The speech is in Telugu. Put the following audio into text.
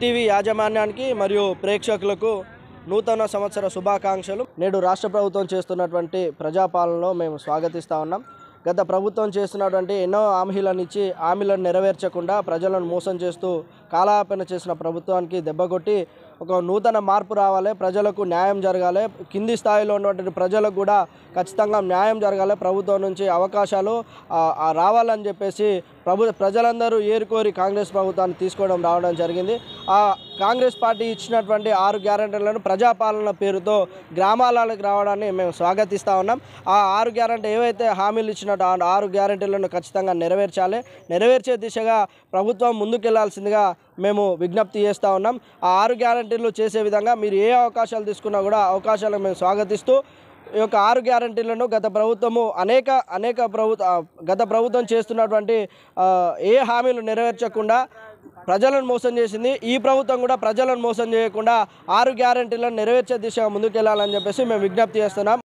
హిట్ టీవీ యాజమాన్యానికి మరియు ప్రేక్షకులకు నూతన సంవత్సర శుభాకాంక్షలు. నేడు రాష్ట్ర ప్రభుత్వం చేస్తున్నటువంటి ప్రజాపాలనలో మేము స్వాగతిస్తూ ఉన్నాం. గత ప్రభుత్వం చేస్తున్నటువంటి ఎన్నో హామీలను నెరవేర్చకుండా ప్రజలను మోసం చేస్తూ కాలయాపన చేసిన ప్రభుత్వానికి దెబ్బకొట్టి ఒక నూతన మార్పు రావాలి, ప్రజలకు న్యాయం జరగాలి, కింది స్థాయిలో ఉన్నటువంటి ప్రజలకు కూడా ఖచ్చితంగా న్యాయం జరగాలి, ప్రభుత్వం నుంచి అవకాశాలు రావాలని చెప్పేసి ప్రజలందరూ ఏరుకోరి కాంగ్రెస్ ప్రభుత్వాన్ని తీసుకోవడం రావడం జరిగింది. ఆ కాంగ్రెస్ పార్టీ ఇచ్చినటువంటి 6 గ్యారెంటీలను ప్రజాపాలన పేరుతో గ్రామాలకు రావడాన్ని మేము స్వాగతిస్తూ ఉన్నాం. ఆ 6 గ్యారెంటీ ఏవైతే హామీలు ఇచ్చినట్టు ఆ 6 గ్యారెంటీలను ఖచ్చితంగా నెరవేర్చాలి. నెరవేర్చే దిశగా ప్రభుత్వం ముందుకెళ్లాల్సిందిగా మేము విజ్ఞప్తి చేస్తూ ఉన్నాం. ఆ 6 గ్యారెంటీలు చేసే విధంగా మీరు ఏ అవకాశాలు తీసుకున్నా కూడా అవకాశాలను మేము స్వాగతిస్తూ ఈ యొక్క 6 గ్యారెంటీలను గత ప్రభుత్వం చేస్తున్నటువంటి ఏ హామీలు నెరవేర్చకుండా ప్రజలను మోసం చేసింది. ఈ ప్రభుత్వం కూడా ప్రజలను మోసం చేయకుండా 6 గ్యారెంటీలను నెరవేర్చే దిశగా ముందుకెళ్లాలని చెప్పేసి మేము విజ్ఞప్తి చేస్తున్నాం.